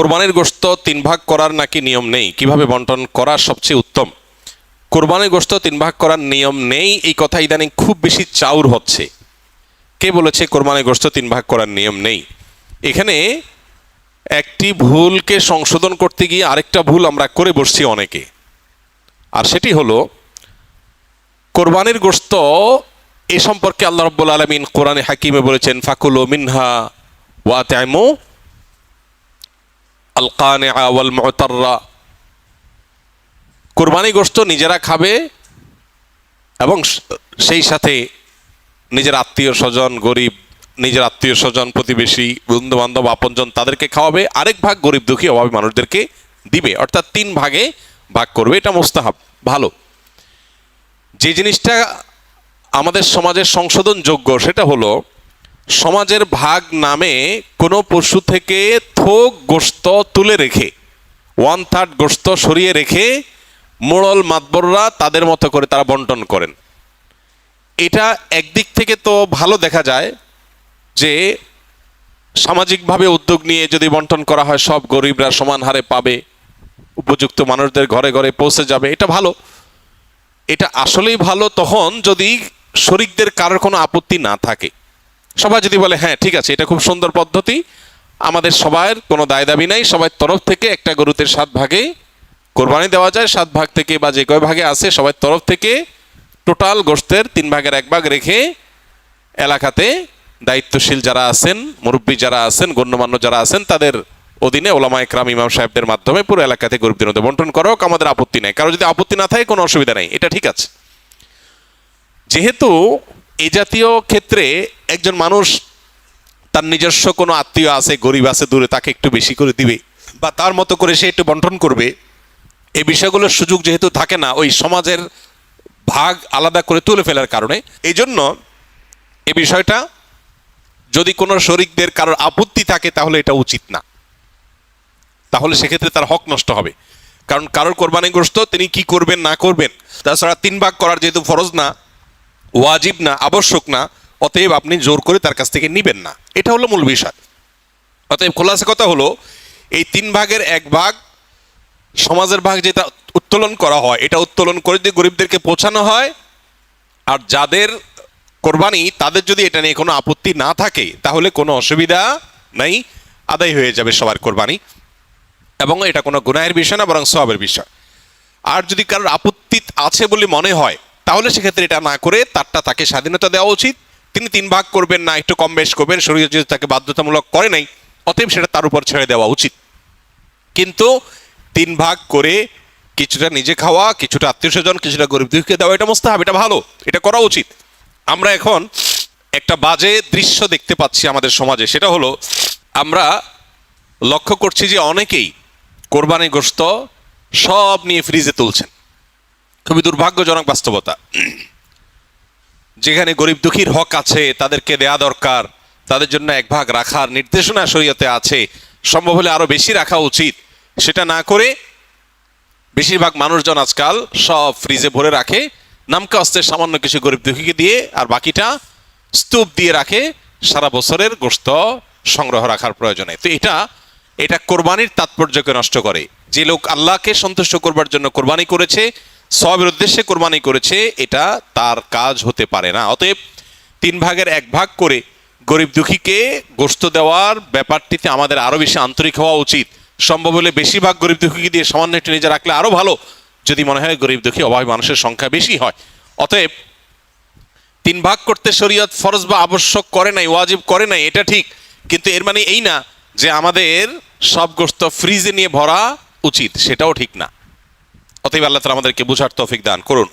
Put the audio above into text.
কোরবানির গোশত 3 ভাগ করার নাকি নিয়ম নেই, কিভাবে বন্টন করা সবচেয়ে উত্তম? কোরবানির গোশত 3 ভাগ করার নিয়ম নেই, এই কথা ইদানিং খুব বেশি চাউর হচ্ছে। কে বলেছে কোরবানির গোশত 3 ভাগ করার নিয়ম নেই? এখানে একটি ভুলকে সংশোধন করতে গিয়ে আরেকটা ভুল আমরা করে বসছি অনেকে। আর সেটি হলো, কোরবানির গোশত এ সম্পর্কে আল্লাহ রাব্বুল আলামিন কোরআনে হাকিমে বলেছেন, ফাকুলু মিনহা ওয়া আত'ইমু আল কানিআ ওয়াল মু'তাররা। কোরবানি গোশত নিজেরা খাবে এবং সেই সাথে নিজের আত্মীয় স্বজন, গরিব, নিজের আত্মীয় স্বজন, প্রতিবেশী, বন্ধু বান্ধব, আপনজন তাদেরকে খাওয়াবে, আরেক ভাগ গরিব দুঃখী অভাবী মানুষদেরকে দিবে, অর্থাৎ 3 ভাগে ভাগ করবে। এটা মুস্তাহাব, ভালো। যে জিনিসটা আমাদের সমাজের সংশোধনযোগ্য সেটা হলো, সমাজের ভাগ নামে কোনো পশু থেকে থোক গোশত তুলে রেখে 1/3 গোশত সরিয়ে রেখে মোড়ল মাতবররা তাদের মতো করে তারা বন্টন করেন। এটা একদিক থেকে তো ভালো দেখা যায় যে সামাজিকভাবে উদ্যোগ নিয়ে যদি বন্টন করা হয় সব গরিবরা সমান হারে পাবে, উপযুক্ত মানুষদের ঘরে ঘরে পৌঁছে যাবে, এটা ভালো। এটা আসলেই ভালো তখন যদি শরিকদের কারোর কোনো আপত্তি না থাকে। সবাই যদি বলে হ্যাঁ ঠিক আছে, এটা খুব সুন্দর পদ্ধতি, আমাদের সবার কোনো দায় দাবি নাই, সবার তরফ থেকে একটা গরুতে 7 ভাগে কোরবানি দেওয়া যায়, 7 ভাগ থেকে বা যে কয় ভাগে আছে সবার তরফ থেকে টোটাল গোশতের 3 ভাগের 1 ভাগ রেখে এলাকাতে দায়িত্বশীল যারা আছেন, মুরব্বী যারা আছেন, গণ্যমান্য যারা আছেন, তাদের অধীনে ওলামা একরাম, ইমাম সাহেবদের মাধ্যমে পুরো এলাকাতে গরিবদের মধ্যে বন্টন করো, আমাদের আপত্তি নেই। কারো যদি আপত্তি না থাকে কোনো অসুবিধা নেই, এটা ঠিক আছে। যেহেতু এই জাতীয় ক্ষেত্রে একজন মানুষ তার নিজস্ব কোনো আত্মীয় আছে, গরিব আছে দূরে, তাকে একটু বেশি করে দিবে বা তার মতো করে সে একটু বন্টন করবে, এই বিষয়গুলোর সুযোগ যেহেতু থাকে না ওই সমাজের ভাগ আলাদা করে তুলে ফেলার কারণে, এই জন্য এই বিষয়টা যদি কোনো শরিকদের কারোর আপত্তি থাকে তাহলে এটা উচিত না, তাহলে সেক্ষেত্রে তার হক নষ্ট হবে। কারণ কারোর কোরবানি গোশত তিনি কি করবেন না করবেন, তাছাড়া 3 ভাগ করার যেহেতু ফরজ না, ওয়াজিব না, আবশ্যক না, অতএব আপনি জোর করে তার কাছ থেকে নিবেন না, এটা হলো মূল বিষয়। অতএব খোলাসা কথা হলো, এই 3 ভাগের 1 ভাগ সমাজের ভাগ যেটা উত্তোলন করা হয়, এটা উত্তোলন করে যদি গরিবদেরকে পৌঁছানো হয়, আর যাদের কোরবানি তাদের যদি এটা নিয়ে কোনো আপত্তি না থাকে তাহলে কোনো অসুবিধা নাই, আদায় হয়ে যাবে সবার কোরবানি, এবং এটা কোনো গুনাহের বিষয় না, বরং সওয়াবের বিষয়। আর যদি কারোর আপত্তি আছে বলে মনে হয় তাহলে সেক্ষেত্রে এটা না করে তারটা তাকে স্বাধীনতা দেওয়া উচিত। তিনি 3 ভাগ করবেন না, একটু কম বেশ করবেন, শরীয়ত যদি তাকে বাধ্যতামূলক করে নাই, অতএব সেটা তার উপর ছেড়ে দেওয়া উচিত। কিন্তু 3 ভাগ করে কিছুটা নিজে খাওয়া, কিছুটা আত্মীয় স্বজন, কিছুটা গরিব দুঃখীকে দেওয়া, এটা মুস্তাহাব, এটা ভালো, এটা করা উচিত। আমরা এখন একটা বাজে দৃশ্য দেখতে পাচ্ছি আমাদের সমাজে, সেটা হলো আমরা লক্ষ্য করছি যে অনেকেই কোরবানি গোশত সব নিয়ে ফ্রিজে তুলছেন। খুবই দুর্ভাগ্যজনক বাস্তবতা। যেখানে গরিব দুঃখীর হক আছে, তাদেরকে দেয়া দরকার, তাদের জন্য 1 ভাগ রাখার নির্দেশনা শরীয়তে আছে, সম্ভব হলে আরো বেশি রাখা উচিত, সেটা না করে বেশিরভাগ মানুষজন আজকাল সব ফ্রিজে ভরে রাখে, নামকে অস্তে সামান্য কিছু গরিব দুঃখীকে দিয়ে আর বাকিটা স্তূপ দিয়ে রাখে সারা বছরের গোশত সংগ্রহ রাখার প্রয়োজনে। তো এটা কোরবানির তাৎপর্যকে নষ্ট করে। যে লোক আল্লাহকে সন্তুষ্ট করবার জন্য কোরবানি করেছে, সওয়াবের উদ্দেশ্যে কোরবানি করেছে, এটা তার কাজ হতে পারে না। অতএব 3 ভাগের 1 ভাগ করে গরিব দুঃখীকে গোশত দেওয়ার ব্যাপারটিতে আমাদের আরো বেশি আন্তরিক হওয়া উচিত। সম্ভব হলে বেশিরভাগ গরিব দুঃখীকে দিয়ে সামান্য একটু নিজে রাখলে আরো ভালো, যদি মনে হয় গরিব দুঃখী অভাবী মানুষের সংখ্যা বেশি হয়। অতএব 3 ভাগ করতে শরীয়ত ফরজ বা আবশ্যক করে নাই, ওয়াজিব করে নাই, এটা ঠিক, কিন্তু এর মানে এই না যে আমাদের সব গোশত ফ্রিজে নিয়ে ভরা উচিত, সেটাও ঠিক না। অতএব আল্লাহ তাআলা আমাদেরকে বুঝার তৌফিক দান করুন।